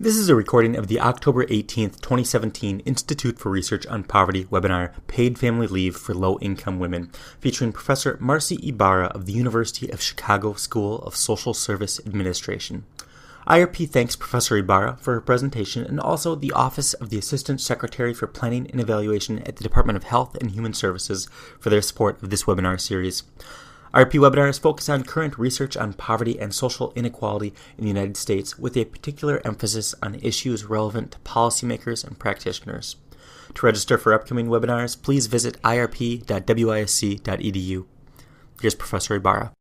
This is a recording of the October 18th, 2017 Institute for Research on Poverty webinar, Paid Family Leave for Low-Income Women, featuring Professor Marci Ybarra of the University of Chicago School of Social Service Administration. IRP thanks Professor Ybarra for her presentation and also the Office of the Assistant Secretary for Planning and Evaluation at the Department of Health and Human Services for their support of this webinar series. IRP webinars focus on current research on poverty and social inequality in the United States with a particular emphasis on issues relevant to policymakers and practitioners. To register for upcoming webinars, please visit irp.wisc.edu. Here's Professor Ybarra.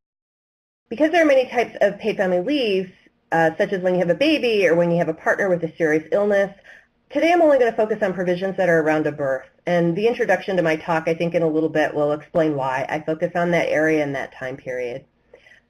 Because there are many types of paid family leaves, such as when you have a baby or when you have a partner with a serious illness, today I'm only going to focus on provisions that are around a birth. And the introduction to my talk, I think in a little bit, will explain why I focus on that area and that time period.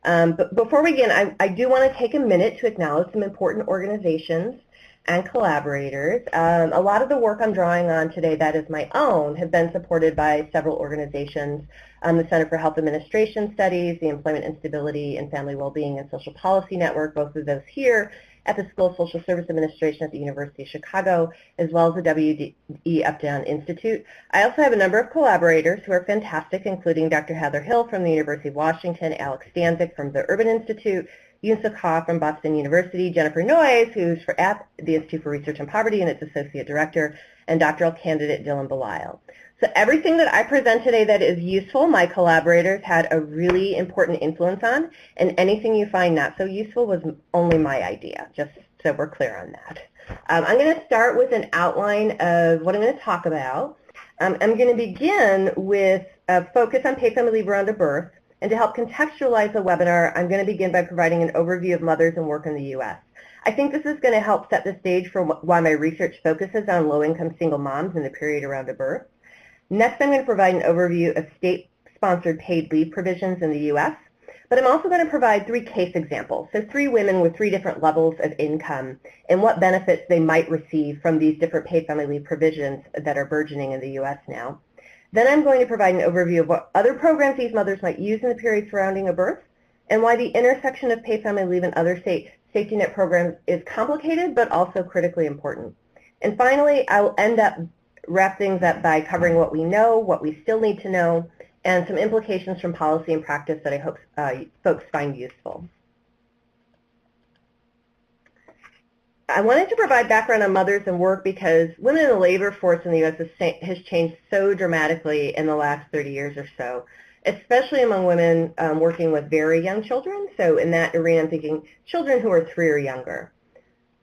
But before we begin, I do want to take a minute to acknowledge some important organizations and collaborators. A lot of the work I'm drawing on today that is my own have been supported by several organizations. The Center for Health Administration Studies, the Employment Instability and Family Wellbeing and Social Policy Network, both of those here at the School of Social Service Administration at the University of Chicago, as well as the WE Up-Down Institute. I also have a number of collaborators who are fantastic, including Dr. Heather Hill from the University of Washington, Alex Stanzik from the Urban Institute, Yoon Suk Ha from Boston University, Jennifer Noyes, who's at the Institute for Research on Poverty and its Associate Director, and doctoral candidate Dylan Belisle. So everything that I present today that is useful, my collaborators had a really important influence on, and anything you find not so useful was only my idea, just so we're clear on that. I'm going to start with an outline of what I'm going to talk about. I'm going to begin with a focus on paid family leave around a birth, and to help contextualize the webinar, I'm going to begin by providing an overview of mothers and work in the U.S. I think this is going to help set the stage for why my research focuses on low-income single moms in the period around a birth. Next, I'm going to provide an overview of state-sponsored paid leave provisions in the U.S., but I'm also going to provide 3 case examples, so 3 women with 3 different levels of income and what benefits they might receive from these different paid family leave provisions that are burgeoning in the U.S. now. Then I'm going to provide an overview of what other programs these mothers might use in the period surrounding a birth and why the intersection of paid family leave and other safety net programs is complicated but also critically important. And finally, I will wrap things up by covering what we know, what we still need to know, and some implications from policy and practice that I hope folks find useful. I wanted to provide background on mothers and work because women in the labor force in the U.S. has changed so dramatically in the last 30 years or so, especially among women working with very young children. So in that arena, I'm thinking children who are 3 or younger.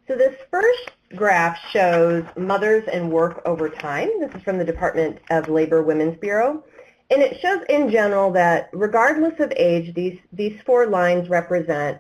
So this first graph shows mothers and work over time. This is from the Department of Labor Women's Bureau. And it shows in general that regardless of age, these 4 lines represent,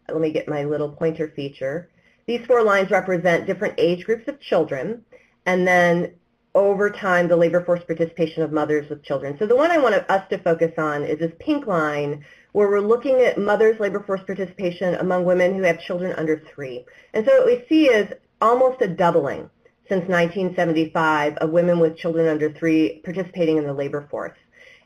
let me get my little pointer feature, these 4 lines represent different age groups of children, and then over time the labor force participation of mothers with children. So the one I want us to focus on is this pink line where we're looking at mothers' labor force participation among women who have children under 3. And so what we see is almost a doubling since 1975 of women with children under 3 participating in the labor force.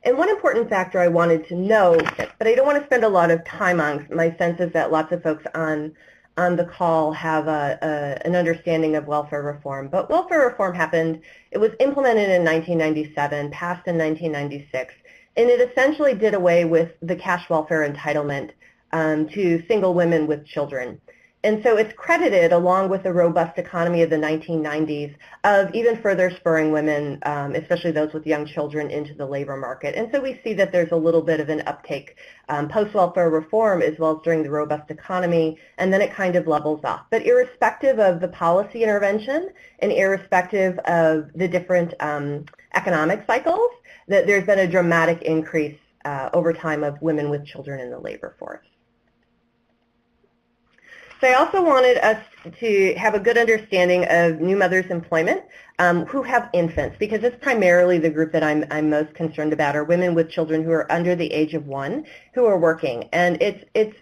And one important factor I wanted to note, but I don't want to spend a lot of time on, my sense is that lots of folks on the call have an understanding of welfare reform. But welfare reform happened, it was implemented in 1997, passed in 1996, and it essentially did away with the cash welfare entitlement to single women with children. And so it's credited, along with the robust economy of the 1990s, of even further spurring women, especially those with young children, into the labor market. And so we see that there's a little bit of an uptake post-welfare reform as well as during the robust economy, and then it kind of levels off. But irrespective of the policy intervention and irrespective of the different economic cycles, that there's been a dramatic increase over time of women with children in the labor force. So I also wanted us to have a good understanding of new mothers' employment who have infants, because it's primarily the group that I'm most concerned about, are women with children who are under the age of 1 who are working. And it's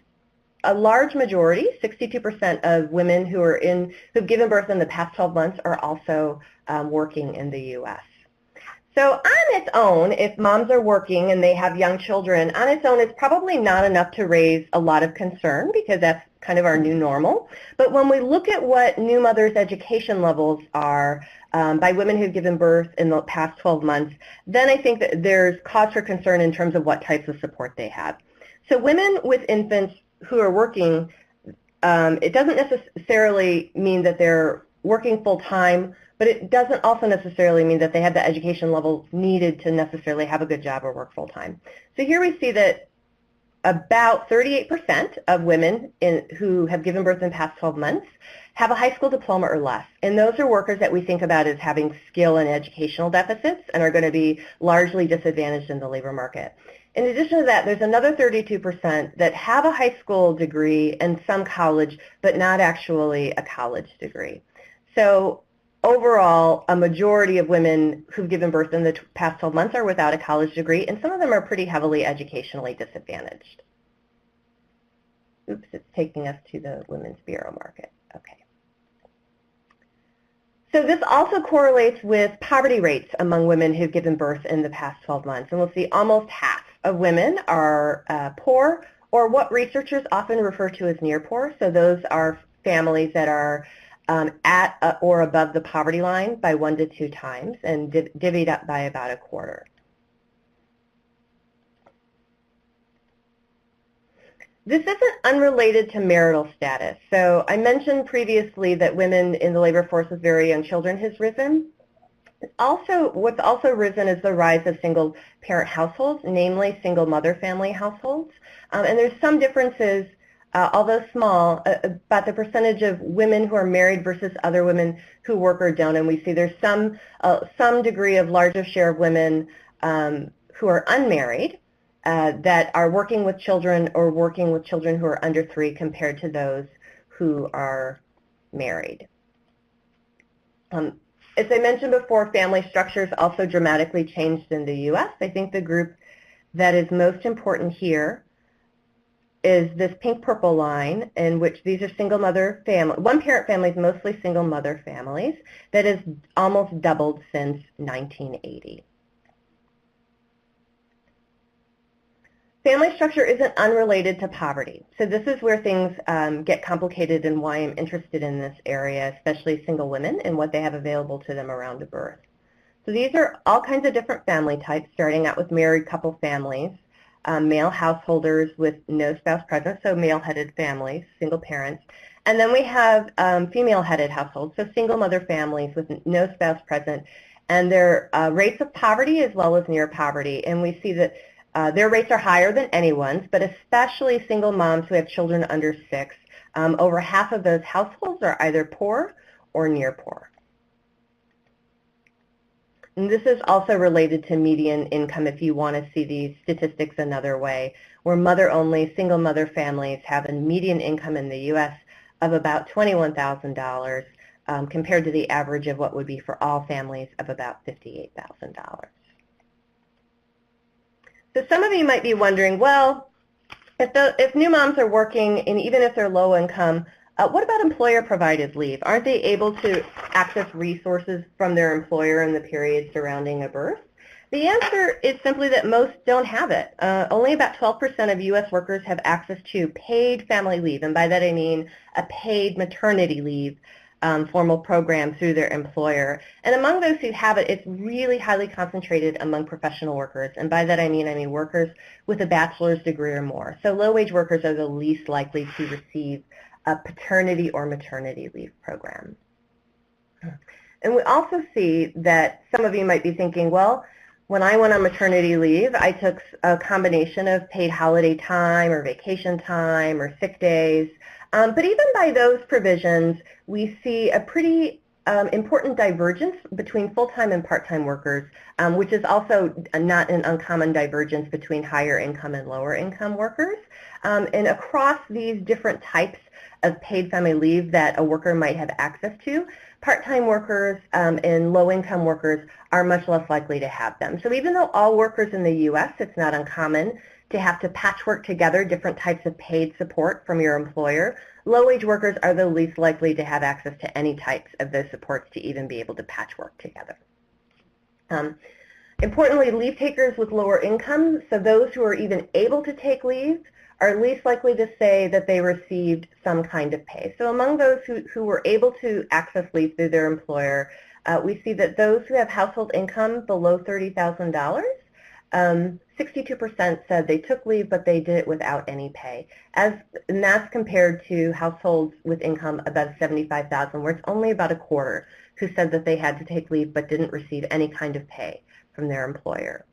a large majority, 62% of women who've given birth in the past 12 months are also working in the U.S. So on its own, if moms are working and they have young children, on its own it's probably not enough to raise a lot of concern, because that's kind of our new normal. But when we look at what new mothers' education levels are by women who've given birth in the past 12 months, then I think that there's cause for concern in terms of what types of support they have. So women with infants who are working, it doesn't necessarily mean that they're working full-time, but it doesn't also necessarily mean that they have the education levels needed to necessarily have a good job or work full-time. So here we see that about 38% of women who have given birth in the past 12 months have a high school diploma or less. And those are workers that we think about as having skill and educational deficits and are going to be largely disadvantaged in the labor market. In addition to that, there's another 32% that have a high school degree and some college, but not actually a college degree. So overall, a majority of women who've given birth in the past 12 months are without a college degree, and some of them are pretty heavily educationally disadvantaged. Oops, it's taking us to the Women's Bureau market. Okay. So this also correlates with poverty rates among women who've given birth in the past 12 months. And we'll see almost half of women are poor, or what researchers often refer to as near poor. So those are families that are at or above the poverty line by 1 to 2 times and divvied up by about a quarter. This isn't unrelated to marital status. So I mentioned previously that women in the labor force with very young children has risen. What's also risen is the rise of single parent households, namely single mother family households. And there's some differences, although small, about the percentage of women who are married versus other women who work or don't. And we see there's some degree of larger share of women who are unmarried that are working with children or working with children who are under 3 compared to those who are married. As I mentioned before, family structures also dramatically changed in the U.S. I think the group that is most important here is this pink-purple line, in which these are single mother family, one-parent families, mostly single mother families, that has almost doubled since 1980. Family structure isn't unrelated to poverty. So this is where things get complicated and why I'm interested in this area, especially single women and what they have available to them around a birth. So these are all kinds of different family types, starting out with married couple families, male householders with no spouse present, so male-headed families, single parents. And then we have female-headed households, so single mother families with no spouse present, and their rates of poverty as well as near poverty. And we see that their rates are higher than anyone's, but especially single moms who have children under 6. Over half of those households are either poor or near poor. And this is also related to median income if you want to see these statistics another way, where mother-only single mother families have a median income in the U.S. of about $21,000 compared to the average of what would be for all families of about $58,000. So some of you might be wondering, well, if new moms are working, and even if they're low income, what about employer-provided leave? Aren't they able to access resources from their employer in the period surrounding a birth? The answer is simply that most don't have it. Only about 12% of U.S. workers have access to paid family leave, and by that I mean a paid maternity leave formal program through their employer. And among those who have it, it's really highly concentrated among professional workers. And by that I mean workers with a bachelor's degree or more. So low-wage workers are the least likely to receive a paternity or maternity leave program. And we also see that some of you might be thinking, well, when I went on maternity leave, I took a combination of paid holiday time or vacation time or sick days. But even by those provisions, we see a pretty important divergence between full-time and part-time workers, which is also not an uncommon divergence between higher income and lower income workers. And across these different types of paid family leave that a worker might have access to, part-time workers and low-income workers are much less likely to have them. So even though all workers in the U.S., it's not uncommon to have to patchwork together different types of paid support from your employer, low-wage workers are the least likely to have access to any types of those supports to even be able to patchwork together. Importantly, leave takers with lower incomes, so those who are even able to take leave, are least likely to say that they received some kind of pay. So among those who were able to access leave through their employer, we see that those who have household income below $30,000, 62% said they took leave, but they did it without any pay. And that's compared to households with income above $75,000, where it's only about a quarter who said that they had to take leave but didn't receive any kind of pay from their employer.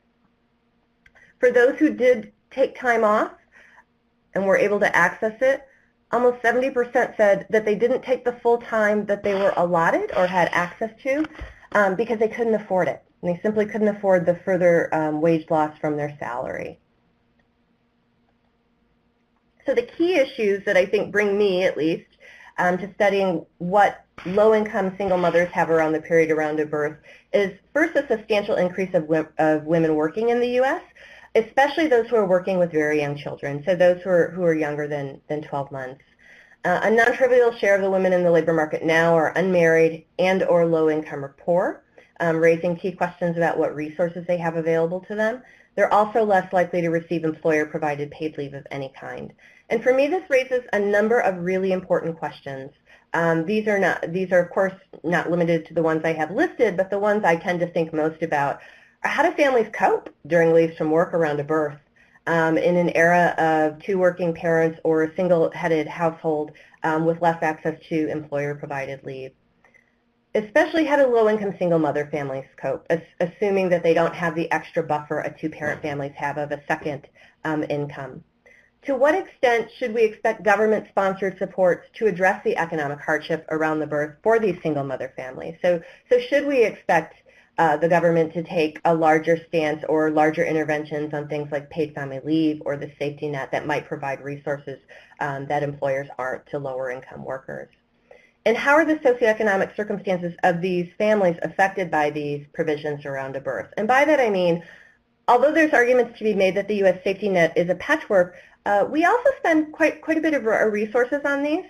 For those who did take time off and were able to access it, almost 70% said that they didn't take the full time that they were allotted or had access to because they couldn't afford it. And they simply couldn't afford the further wage loss from their salary. So the key issues that I think bring me, at least, to studying what low-income single mothers have around the period around a birth is first a substantial increase of women working in the U.S., especially those who are working with very young children, so those who are younger than 12 months. A non-trivial share of the women in the labor market now are unmarried and or low-income or poor, raising key questions about what resources they have available to them. They're also less likely to receive employer-provided paid leave of any kind. And for me, this raises a number of really important questions. These are of course not limited to the ones I have listed, but the ones I tend to think most about are how do families cope during leaves from work around a birth in an era of two working parents or a single-headed household with less access to employer-provided leave. Especially how do low-income single mother families cope, assuming that they don't have the extra buffer a two-parent families have of a second income. To what extent should we expect government-sponsored supports to address the economic hardship around the birth for these single mother families? So should we expect the government to take a larger stance or larger interventions on things like paid family leave or the safety net that might provide resources that employers aren't to lower-income workers? And how are the socioeconomic circumstances of these families affected by these provisions around a birth? And by that I mean, although there's arguments to be made that the U.S. safety net is a patchwork, we also spend quite a bit of resources on these.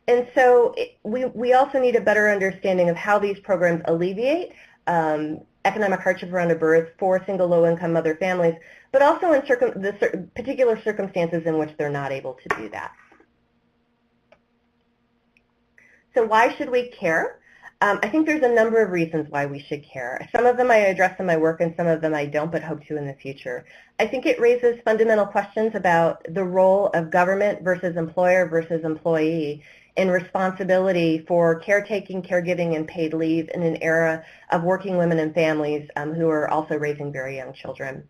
And so we also need a better understanding of how these programs alleviate economic hardship around a birth for single low-income mother families, but also in the particular circumstances in which they're not able to do that. So why should we care? I think there's a number of reasons why we should care. Some of them I address in my work and some of them I don't, but hope to in the future. I think it raises fundamental questions about the role of government versus employer versus employee in responsibility for caretaking, caregiving, and paid leave in an era of working women and families who are also raising very young children.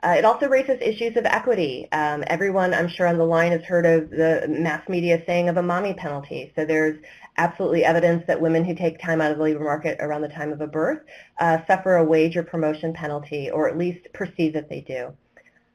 It also raises issues of equity. Everyone, I'm sure, on the line has heard of the mass media saying of a mommy penalty. So there's absolutely evidence that women who take time out of the labor market around the time of a birth suffer a wage or promotion penalty, or at least perceive that they do.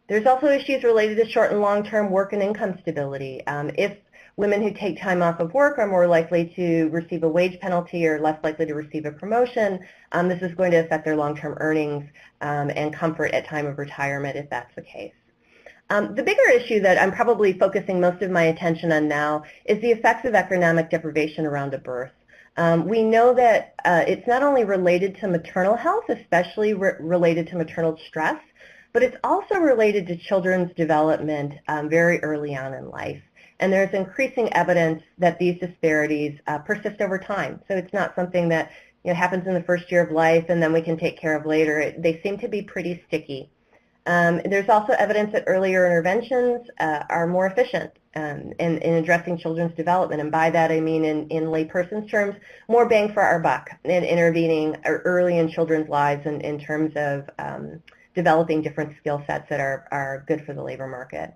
There's also issues related to short and long-term work and income stability. If women who take time off of work are more likely to receive a wage penalty or less likely to receive a promotion, this is going to affect their long-term earnings and comfort at time of retirement if that's the case. The bigger issue that I'm probably focusing most of my attention on now is the effects of economic deprivation around a birth. We know that it's not only related to maternal health, especially related to maternal stress, but it's also related to children's development very early on in life. And there's increasing evidence that these disparities persist over time. So it's not something that happens in the first year of life and then we can take care of later. They seem to be pretty sticky. There's also evidence that earlier interventions are more efficient in addressing children's development. And by that I mean in layperson's terms, more bang for our buck in intervening early in children's lives in terms of developing different skill sets that are good for the labor market.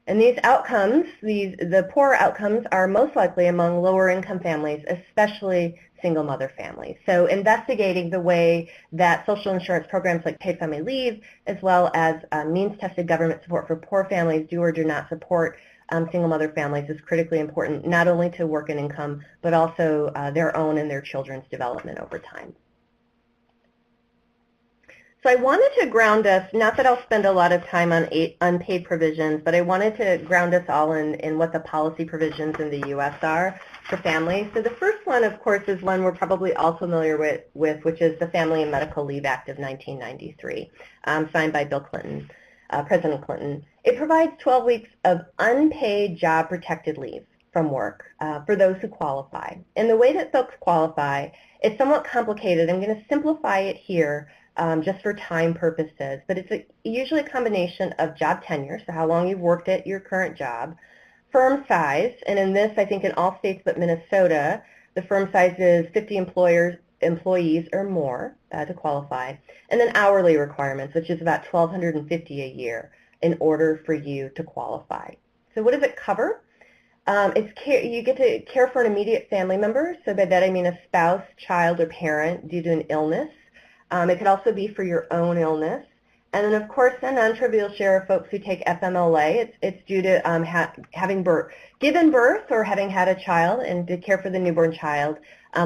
And these outcomes, the poor outcomes, are most likely among lower income families, especially single mother families. So investigating the way that social insurance programs like paid family leave, as well as means-tested government support for poor families do or do not support single mother families is critically important, not only to work and income, but also their own and their children's development over time. So I wanted to ground us, not that I'll spend a lot of time on unpaid provisions, but I wanted to ground us all in what the policy provisions in the U.S. are for families. So the first one, of course, is one we're probably all familiar with, which is the Family and Medical Leave Act of 1993, signed by Bill Clinton. President Clinton. It provides 12 weeks of unpaid job-protected leave from work for those who qualify. And the way that folks qualify is somewhat complicated. I'm going to simplify it here just for time purposes, but it's usually a combination of job tenure, so how long you've worked at your current job, firm size, and in this, I think in all states but Minnesota, the firm size is 50 employees or more to qualify, and then hourly requirements, which is about $1,250 a year in order for you to qualify. So what does it cover? You get to care for an immediate family member, so by that I mean a spouse, child, or parent due to an illness. It could also be for your own illness. And then, of course, a non-trivial share of folks who take FMLA. It's due to having given birth or having had a child and to care for the newborn child,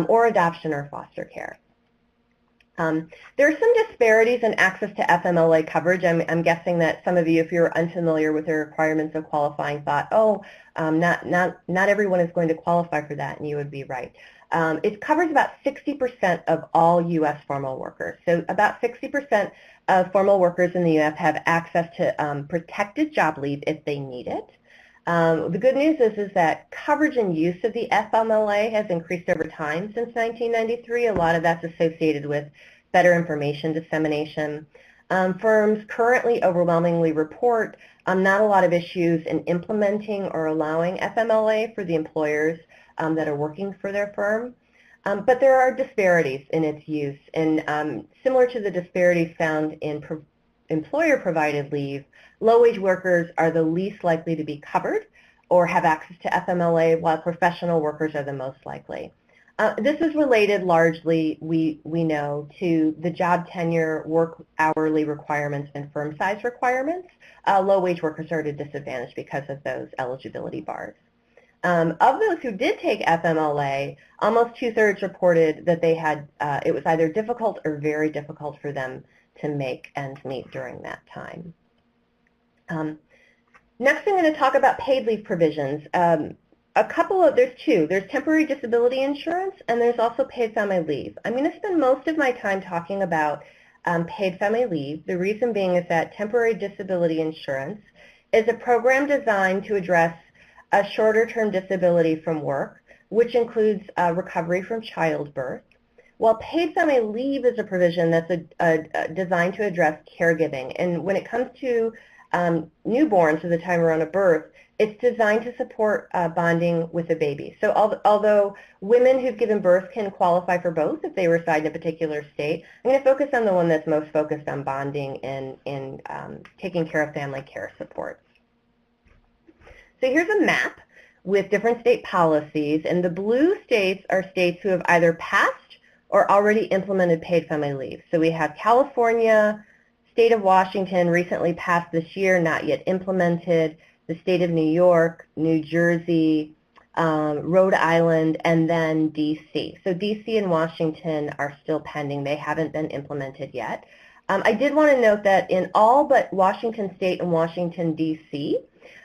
or adoption or foster care. There are some disparities in access to FMLA coverage. I'm guessing that some of you, if you're unfamiliar with the requirements of qualifying, thought, oh, not everyone is going to qualify for that, and you would be right. It covers about 60% of all U.S. formal workers. So about 60% of formal workers in the U.S. have access to protected job leave if they need it. The good news is that coverage and use of the FMLA has increased over time since 1993. A lot of that's associated with better information dissemination. Firms currently overwhelmingly report not a lot of issues in implementing or allowing FMLA for the employers that are working for their firm. But there are disparities in its use, and similar to the disparities found in employer-provided leave, low-wage workers are the least likely to be covered or have access to FMLA, while professional workers are the most likely. This is related largely, we know, to the job tenure, work hourly requirements, and firm size requirements. Low-wage workers are at a disadvantage because of those eligibility bars. Of those who did take FMLA, almost 2/3 reported that they had, it was either difficult or very difficult for them to make ends meet during that time. Next, I'm going to talk about paid leave provisions. There's two. There's temporary disability insurance, and there's also paid family leave. I'm going to spend most of my time talking about paid family leave. The reason being is that temporary disability insurance is a program designed to address a shorter-term disability from work, which includes recovery from childbirth, while paid family leave is a provision that's designed to address caregiving. And when it comes to newborns at the time around a birth, it's designed to support bonding with the baby. So although women who've given birth can qualify for both if they reside in a particular state, I'm going to focus on the one that's most focused on bonding and taking care of family care support. So here's a map with different state policies, and the blue states are states who have either passed or already implemented paid family leave. So we have California, state of Washington recently passed this year, not yet implemented, the state of New York, New Jersey, Rhode Island, and then D.C. So D.C. and Washington are still pending. They haven't been implemented yet. I did want to note that in all but Washington State and Washington, D.C.,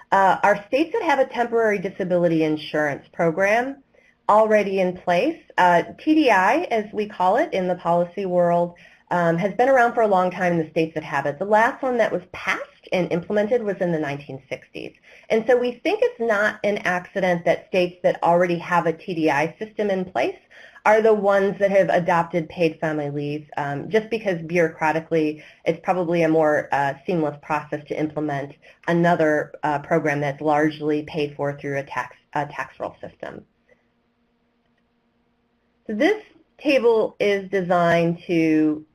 are states that have a temporary disability insurance program already in place. TDI, as we call it in the policy world, has been around for a long time in the states that have it. The last one that was passed and implemented was in the 1960s. And so we think it's not an accident that states that already have a TDI system in place are the ones that have adopted paid family leave, just because bureaucratically it's probably a more seamless process to implement another program that's largely paid for through a tax roll system. So this table is designed to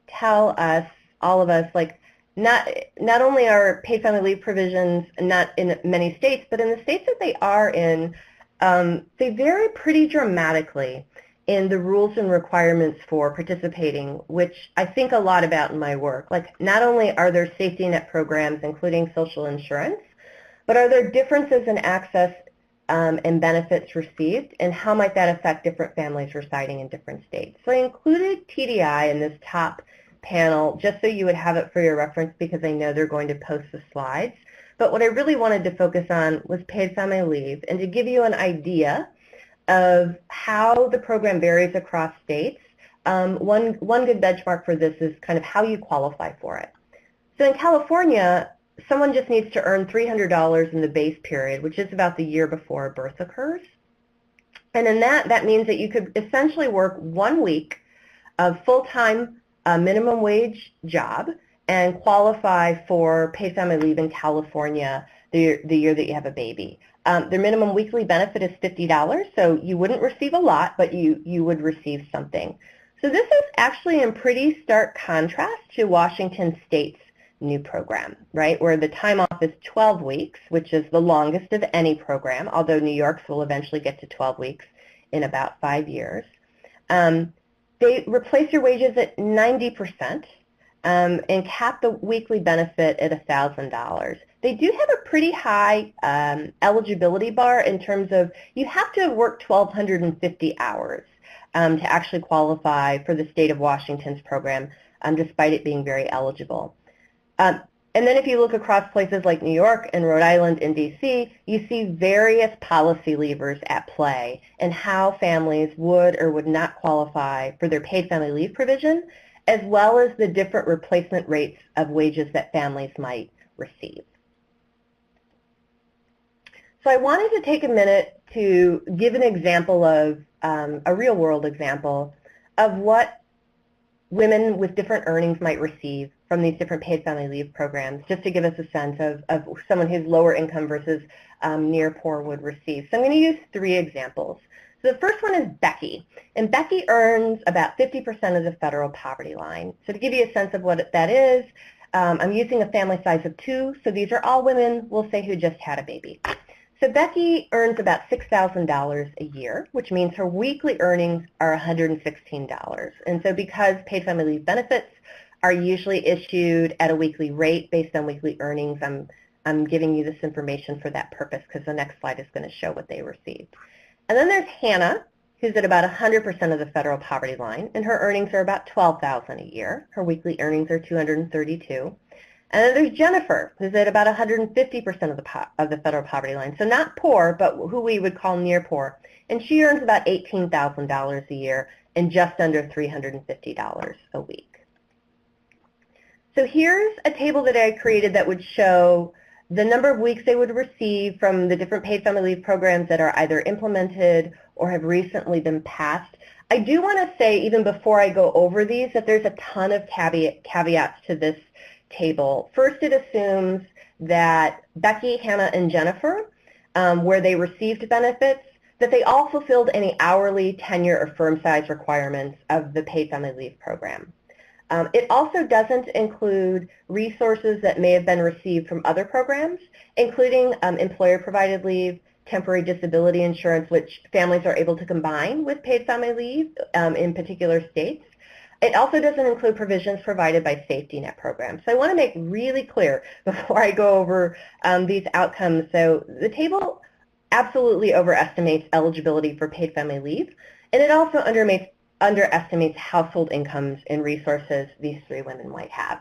tell us, all of us, like not only are paid family leave provisions not in many states, but in the states that they are in, they vary pretty dramatically in the rules and requirements for participating, which I think a lot about in my work. Like, not only are there safety net programs, including social insurance, but are there differences in access and benefits received, and how might that affect different families residing in different states? So I included TDI in this top panel just so you would have it for your reference, because I know they're going to post the slides. But what I really wanted to focus on was paid family leave, and to give you an idea of how the program varies across states. One good benchmark for this is kind of how you qualify for it. So in California, someone just needs to earn $300 in the base period, which is about the year before birth occurs. And in that means that you could essentially work 1 week of full-time minimum wage job and qualify for paid family leave in California the year that you have a baby. Their minimum weekly benefit is $50, so you wouldn't receive a lot, but you would receive something. So this is actually in pretty stark contrast to Washington State's new program, right, where the time off is 12 weeks, which is the longest of any program, although New York's will eventually get to 12 weeks in about 5 years. They replace your wages at 90% and cap the weekly benefit at $1,000. They do have a pretty high eligibility bar in terms of you have to work 1,250 hours to actually qualify for the state of Washington's program, despite it being very eligible. And then if you look across places like New York and Rhode Island and D.C., you see various policy levers at play and how families would or would not qualify for their paid family leave provision, as well as the different replacement rates of wages that families might receive. So I wanted to take a minute to give an example of, a real-world example of what women with different earnings might receive from these different paid family leave programs, just to give us a sense of someone who's lower income versus near poor would receive. So I'm going to use 3 examples. So the first one is Becky, and Becky earns about 50% of the federal poverty line. So to give you a sense of what that is, I'm using a family size of 2, so these are all women, we'll say, who just had a baby. So Becky earns about $6,000 a year, which means her weekly earnings are $116. And so because paid family leave benefits are usually issued at a weekly rate based on weekly earnings, I'm giving you this information for that purpose because the next slide is going to show what they received. And then there's Hannah, who's at about 100% of the federal poverty line, and her earnings are about $12,000 a year. Her weekly earnings are $232. And then there's Jennifer, who's at about 150% of the federal poverty line. So not poor, but who we would call near poor. And she earns about $18,000 a year and just under $350 a week. So here's a table that I created that would show the number of weeks they would receive from the different paid family leave programs that are either implemented or have recently been passed. I do want to say, even before I go over these, that there's a ton of caveats to this table. First, it assumes that Becky, Hannah, and Jennifer, where they received benefits, that they all fulfilled any hourly, tenure, or firm size requirements of the paid family leave program. It also doesn't include resources that may have been received from other programs, including employer-provided leave, temporary disability insurance, which families are able to combine with paid family leave in particular states. It also doesn't include provisions provided by safety net programs. So I want to make really clear before I go over these outcomes. So the table absolutely overestimates eligibility for paid family leave, and it also underestimates household incomes and resources these 3 women might have.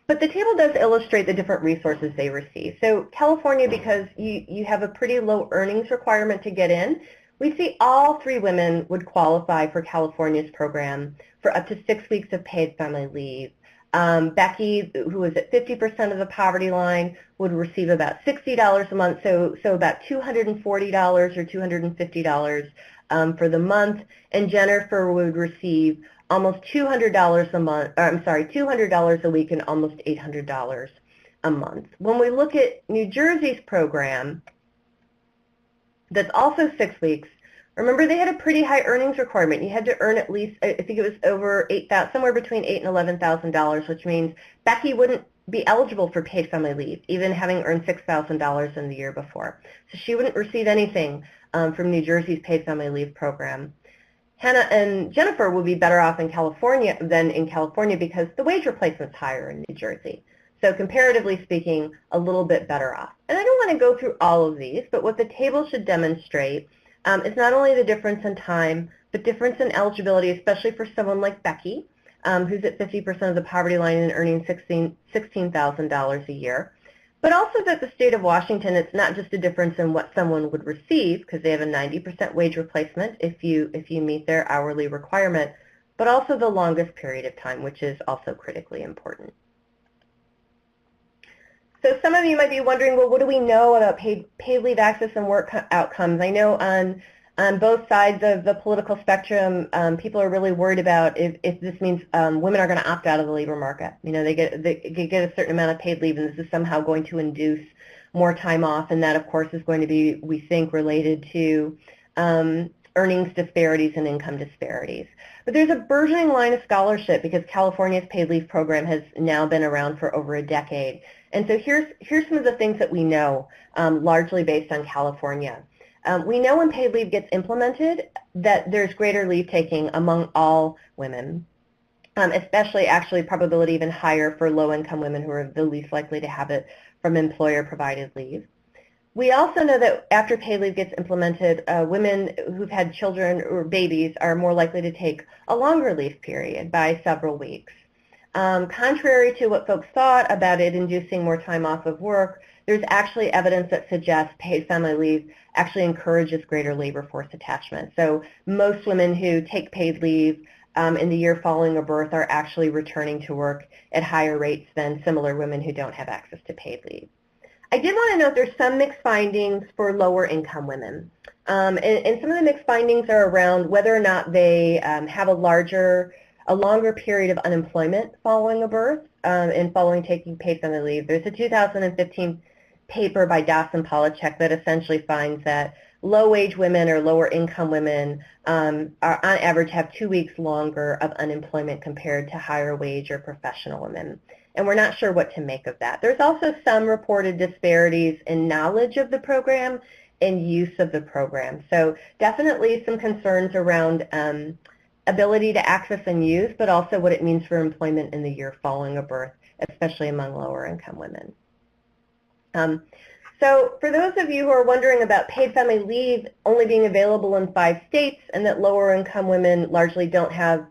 But the table does illustrate the different resources they receive. So California, because you have a pretty low earnings requirement to get in, we see all 3 women would qualify for California's program for up to 6 weeks of paid family leave. Becky, who is at 50% of the poverty line, would receive about $60 a month, so about $240 or $250 for the month, and Jennifer would receive almost $200 a month, $200 a week and almost $800 a month. When we look at New Jersey's program, that's also 6 weeks, remember they had a pretty high earnings requirement. You had to earn at least, I think it was over $8,000, somewhere between $8,000 and $11,000, which means Becky wouldn't be eligible for paid family leave, even having earned $6,000 in the year before. So she wouldn't receive anything from New Jersey's paid family leave program. Hannah and Jennifer would be better off in California than in California because the wage replacement's higher in New Jersey. So comparatively speaking, a little bit better off. And I don't want to go through all of these, but what the table should demonstrate is not only the difference in time, but difference in eligibility, especially for someone like Becky, who's at 50% of the poverty line and earning $16,000 a year. But also that the state of Washington, it's not just a difference in what someone would receive, because they have a 90% wage replacement if you meet their hourly requirement, but also the longest period of time, which is also critically important. So some of you might be wondering, well, what do we know about paid leave access and work outcomes? I know on both sides of the political spectrum, people are really worried about if this means women are going to opt out of the labor market. You know, they get a certain amount of paid leave, and this is somehow going to induce more time off, and that, of course, is going to be, we think, related to earnings disparities and income disparities. But there's a burgeoning line of scholarship because California's paid leave program has now been around for over a decade. And so here's some of the things that we know, largely based on California. We know when paid leave gets implemented that there's greater leave taking among all women, especially actually probability even higher for low-income women who are the least likely to have it from employer-provided leave. We also know that after paid leave gets implemented, women who've had children or babies are more likely to take a longer leave period by several weeks. Contrary to what folks thought about it inducing more time off of work, there's actually evidence that suggests paid family leave actually encourages greater labor force attachment. So most women who take paid leave in the year following a birth are actually returning to work at higher rates than similar women who don't have access to paid leave. I did want to note there's some mixed findings for lower income women. And some of the mixed findings are around whether or not they have a longer period of unemployment following a birth and following taking paid family leave. There's a 2015 paper by Das and Polachek that essentially finds that low-wage women or lower-income women are on average have 2 weeks longer of unemployment compared to higher-wage or professional women. And we're not sure what to make of that. There's also some reported disparities in knowledge of the program and use of the program. So definitely some concerns around ability to access and use, but also what it means for employment in the year following a birth, especially among lower income women. So for those of you who are wondering about paid family leave only being available in 5 states and that lower income women largely don't have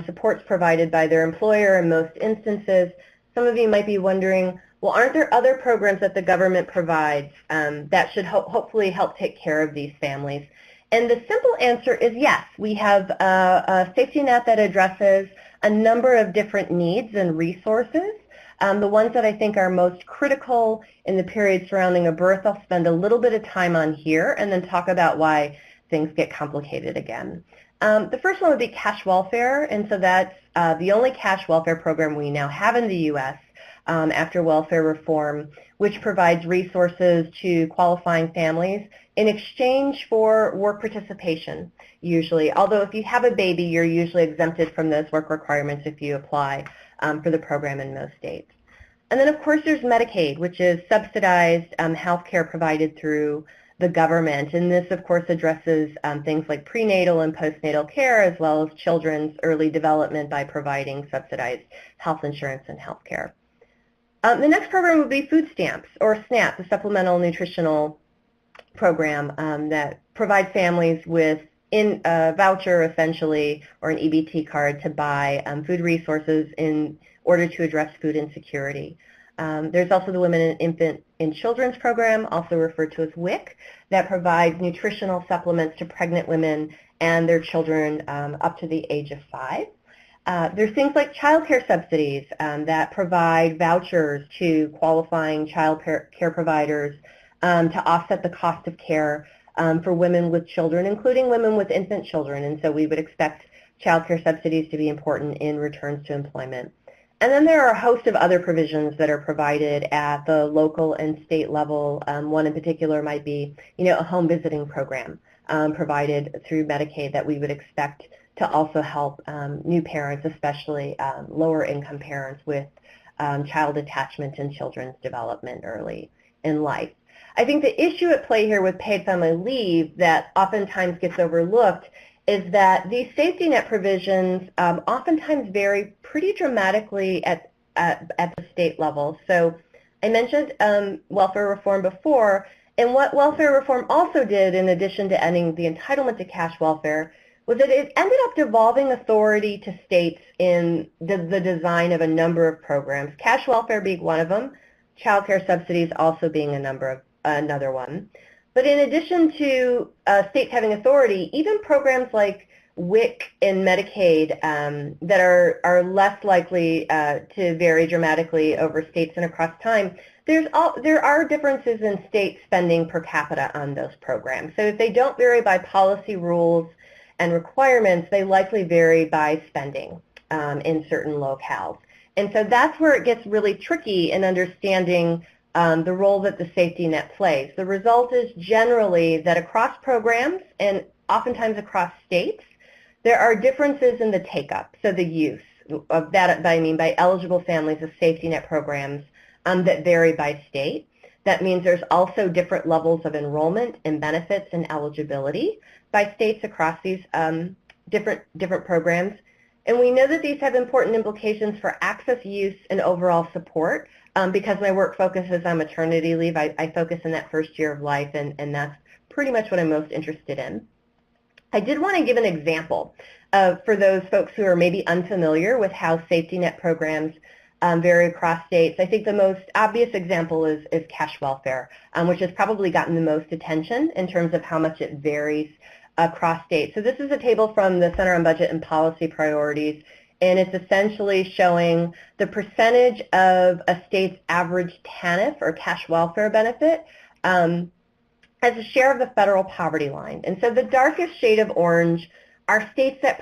supports provided by their employer in most instances, some of you might be wondering, well, aren't there other programs that the government provides that should hopefully help take care of these families? And the simple answer is yes. We have a safety net that addresses a number of different needs and resources. The ones that I think are most critical in the period surrounding a birth, I'll spend a little bit of time on here and then talk about why things get complicated again. The first one would be cash welfare, and so that's the only cash welfare program we now have in the U.S. After welfare reform, which provides resources to qualifying families in exchange for work participation, usually. Although if you have a baby, you're usually exempted from those work requirements if you apply for the program in most states. And then, of course, there's Medicaid, which is subsidized health care provided through the government. And this, of course, addresses things like prenatal and postnatal care, as well as children's early development by providing subsidized health insurance and health care. The next program would be food stamps, or SNAP, the Supplemental Nutritional Program that provides families with a voucher, essentially, or an EBT card to buy food resources in order to address food insecurity. There's also the Women and Infant and Children's Program, also referred to as WIC, that provides nutritional supplements to pregnant women and their children up to the age of 5. There's things like child care subsidies that provide vouchers to qualifying child care providers to offset the cost of care for women with children, including women with infant children. And so we would expect child care subsidies to be important in returns to employment. And then there are a host of other provisions that are provided at the local and state level. One in particular might be, a home visiting program provided through Medicaid that we would expect to also help new parents, especially lower income parents with child attachment and children's development early in life. I think the issue at play here with paid family leave that oftentimes gets overlooked is that these safety net provisions oftentimes vary pretty dramatically at the state level. So I mentioned welfare reform before, and what welfare reform also did, in addition to ending the entitlement to cash welfare, was that it ended up devolving authority to states in the design of a number of programs, cash welfare being one of them, child care subsidies also being another one. But in addition to states having authority, even programs like WIC and Medicaid that are less likely to vary dramatically over states and across time, There are differences in state spending per capita on those programs. So if they don't vary by policy rules and requirements, they likely vary by spending in certain locales. And so that's where it gets really tricky in understanding the role that the safety net plays. The result is generally that across programs and oftentimes across states, there are differences in the take-up, so the use of that, I mean by eligible families of safety net programs that vary by state. That means there's also different levels of enrollment and benefits and eligibility by states across these different programs. And we know that these have important implications for access, use, and overall support. Because my work focuses on maternity leave, I focus in that first year of life, and that's pretty much what I'm most interested in. I did want to give an example for those folks who are maybe unfamiliar with how safety net programs vary across states. I think the most obvious example is cash welfare, which has probably gotten the most attention in terms of how much it varies across states. So this is a table from the Center on Budget and Policy Priorities, and it's essentially showing the percentage of a state's average TANF, or cash welfare benefit, as a share of the federal poverty line. And so the darkest shade of orange are states that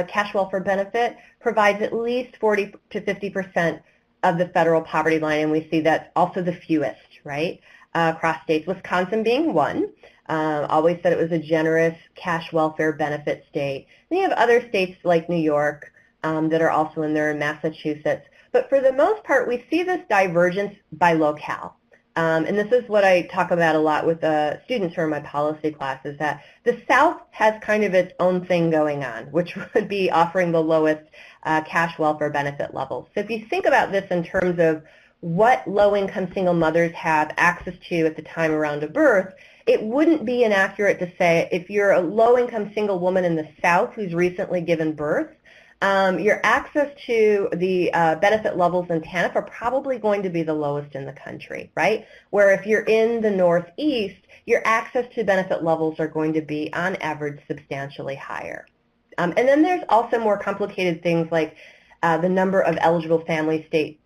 cash welfare benefit provides at least 40 to 50% of the federal poverty line, and we see that's also the fewest, right, across states. Wisconsin being one. Always said it was a generous cash welfare benefit state. And you have other states like New York that are also in there, in Massachusetts. But for the most part, we see this divergence by locale. And this is what I talk about a lot with students who are in my policy classes, that the South has kind of its own thing going on, which would be offering the lowest cash welfare benefit levels. So if you think about this in terms of what low-income single mothers have access to at the time around a birth, it wouldn't be inaccurate to say if you're a low-income single woman in the South who's recently given birth, your access to the benefit levels in TANF are probably going to be the lowest in the country, right? Where if you're in the Northeast, your access to benefit levels are going to be, on average, substantially higher. And then there's also more complicated things like the number of eligible family states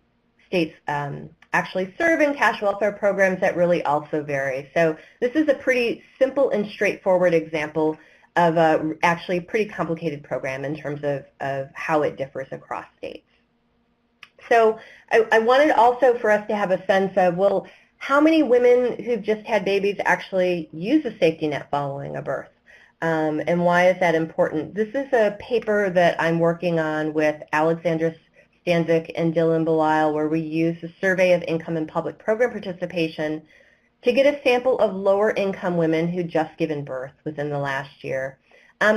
actually serving cash welfare programs that really also vary. So this is a pretty simple and straightforward example of a actually pretty complicated program in terms of how it differs across states. So I wanted also for us to have a sense of, well, how many women who've just had babies actually use a safety net following a birth? And why is that important? This is a paper that I'm working on with Alexandra Stanzik and Dylan Belisle, where we use a survey of income and public program participation to get a sample of lower-income women who just given birth within the last year.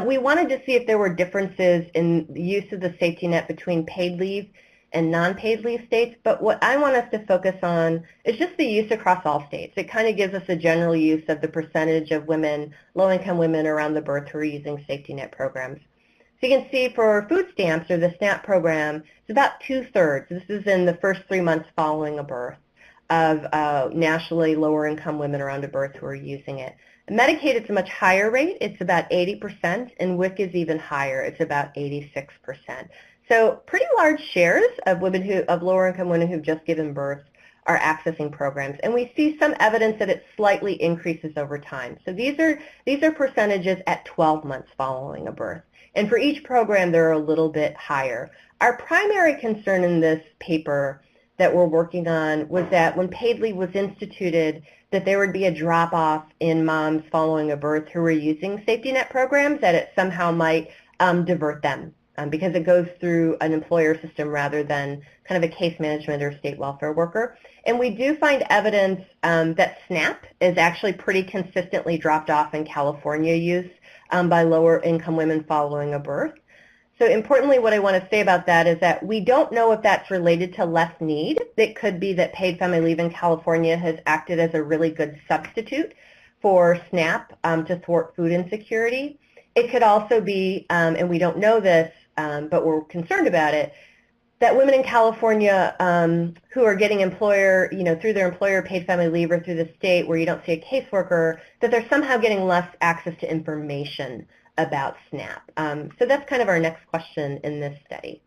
We wanted to see if there were differences in the use of the safety net between paid leave and non-paid leave states, but what I want us to focus on is just the use across all states. It kind of gives us a general use of the percentage of women, low-income women around the birth who are using safety net programs. So you can see for food stamps, or the SNAP program, it's about 2/3. This is in the first 3 months following a birth, of nationally lower-income women around a birth who are using it. Medicaid, it's a much higher rate. It's about 80%, and WIC is even higher. It's about 86%. So pretty large shares of women of lower-income women who've just given birth are accessing programs, and we see some evidence that it slightly increases over time. So these are percentages at 12 months following a birth, and for each program they're a little bit higher. Our primary concern in this paper that we're working on was that when paid leave was instituted, that there would be a drop-off in moms following a birth who were using safety net programs, that it somehow might divert them because it goes through an employer system rather than kind of a case management or state welfare worker. And we do find evidence that SNAP is actually pretty consistently dropped off in California use by lower-income women following a birth. So importantly, what I want to say about that is that we don't know if that's related to less need. It could be that paid family leave in California has acted as a really good substitute for SNAP to thwart food insecurity. It could also be, and we don't know this, but we're concerned about it, that women in California who are getting employer, through their employer paid family leave or through the state where you don't see a caseworker, that they're somehow getting less access to information about SNAP. So that's kind of our next question in this study.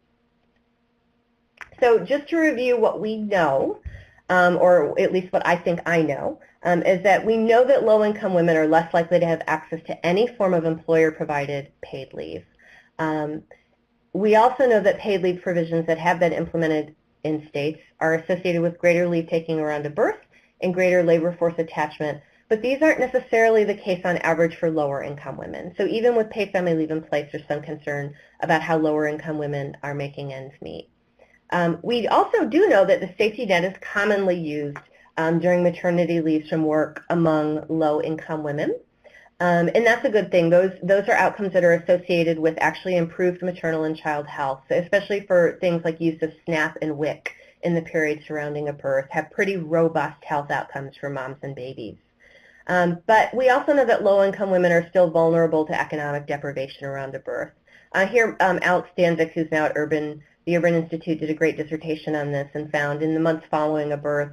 So just to review what we know or at least what I think I know, is that we know that low-income women are less likely to have access to any form of employer-provided paid leave. We also know that paid leave provisions that have been implemented in states are associated with greater leave taking around a birth and greater labor force attachment, but these aren't necessarily the case on average for lower income women. So even with paid family leave in place, there's some concern about how lower income women are making ends meet. We also do know that the safety net is commonly used during maternity leaves from work among low income women. And that's a good thing. Those are outcomes that are associated with actually improved maternal and child health, especially for things like use of SNAP and WIC in the period surrounding a birth, have pretty robust health outcomes for moms and babies. But we also know that low-income women are still vulnerable to economic deprivation around a birth. Here, Alex Stanzik, who's now at the Urban Institute, did a great dissertation on this and found in the months following a birth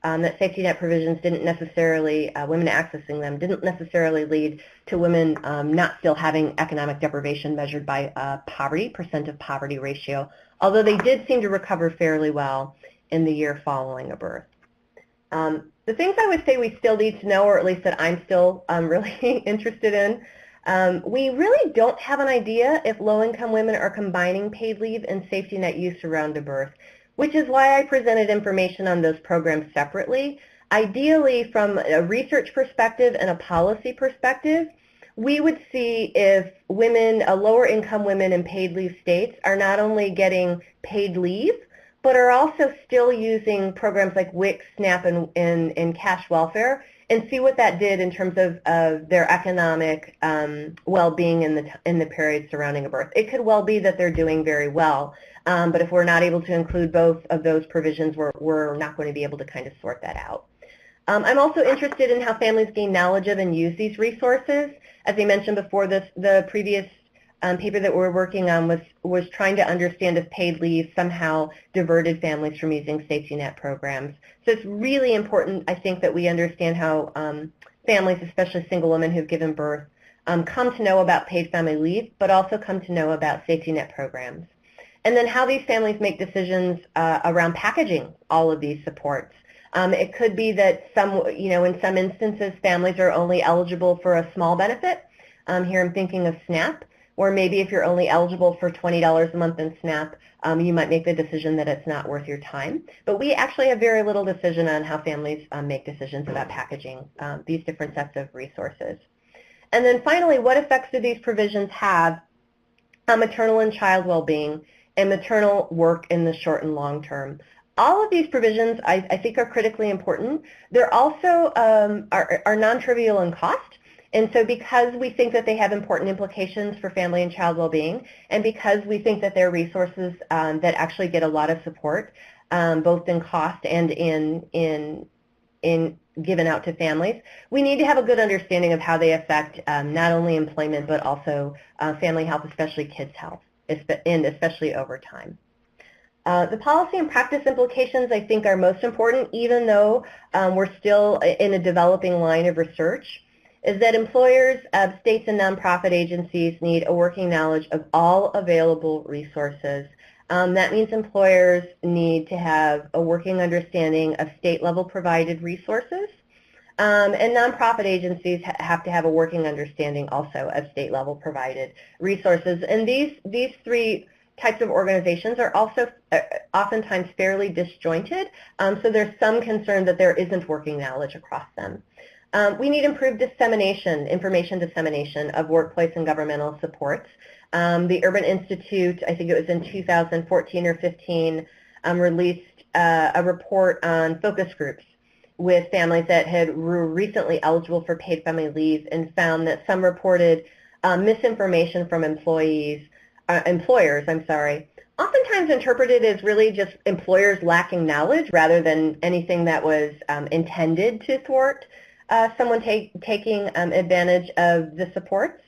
that safety net provisions didn't necessarily, women accessing them, didn't necessarily lead to women not still having economic deprivation measured by percent of poverty ratio, although they did seem to recover fairly well in the year following a birth. The things I would say we still need to know, or at least that I'm still really interested in, we really don't have an idea if low-income women are combining paid leave and safety net use around a birth, which is why I presented information on those programs separately. Ideally, from a research perspective and a policy perspective, we would see if women, lower income women in paid leave states are not only getting paid leave, but are also still using programs like WIC, SNAP, and cash welfare, and see what that did in terms of their economic well-being in the period surrounding a birth. It could well be that they're doing very well, but if we're not able to include both of those provisions, we're not going to be able to kind of sort that out. I'm also interested in how families gain knowledge of and use these resources. As I mentioned before, the previous paper that we're working on was trying to understand if paid leave somehow diverted families from using safety net programs. So it's really important, I think, that we understand how families, especially single women who've given birth, come to know about paid family leave, but also come to know about safety net programs. And then how these families make decisions around packaging all of these supports. It could be that in some instances, families are only eligible for a small benefit. Here I'm thinking of SNAP. Or maybe if you're only eligible for $20 a month in SNAP, you might make the decision that it's not worth your time. But we actually have very little decision on how families make decisions about packaging these different sets of resources. And then finally, what effects do these provisions have on maternal and child well-being and maternal work in the short and long term? All of these provisions, I think, are critically important. They're also are non-trivial in cost. And so because we think that they have important implications for family and child well-being, and because we think that they're resources that actually get a lot of support, both in cost and in given out to families, we need to have a good understanding of how they affect not only employment, but also family health, especially kids' health, and especially over time. The policy and practice implications, I think, are most important, even though we're still in a developing line of research, is that employers, states, and nonprofit agencies need a working knowledge of all available resources. That means employers need to have a working understanding of state-level provided resources, and nonprofit agencies have to have a working understanding also of state-level provided resources. And these three types of organizations are also oftentimes fairly disjointed, so there's some concern that there isn't working knowledge across them. We need improved information dissemination of workplace and governmental supports. The Urban Institute, I think it was in 2014 or 15, released a report on focus groups with families that were recently eligible for paid family leave, and found that some reported misinformation from employers, oftentimes interpreted as really just employers lacking knowledge rather than anything that was intended to thwart someone taking advantage of the supports.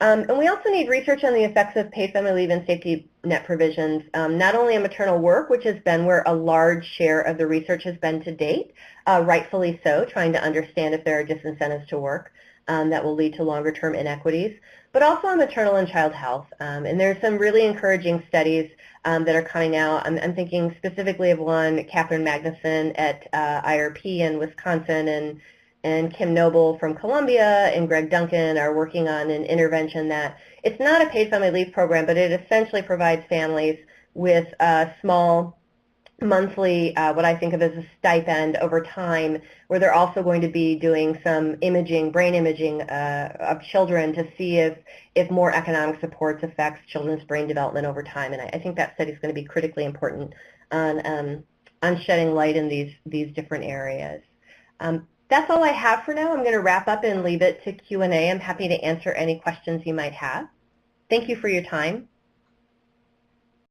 And we also need research on the effects of paid family leave and safety net provisions, not only on maternal work, which has been where a large share of the research has been to date, rightfully so, trying to understand if there are disincentives to work that will lead to longer-term inequities, but also on maternal and child health. And there's some really encouraging studies that are coming out. I'm thinking specifically of one, Catherine Magnuson at IRP in Wisconsin, and Kim Noble from Columbia and Greg Duncan are working on an intervention that it's not a paid family leave program, but it essentially provides families with a small monthly, what I think of as a stipend over time, where they're also going to be doing some imaging, brain imaging of children to see if more economic supports affects children's brain development over time. And I think that study is going to be critically important on shedding light in these different areas. That's all I have for now. I'm going to wrap up and leave it to Q&A. I'm happy to answer any questions you might have. Thank you for your time.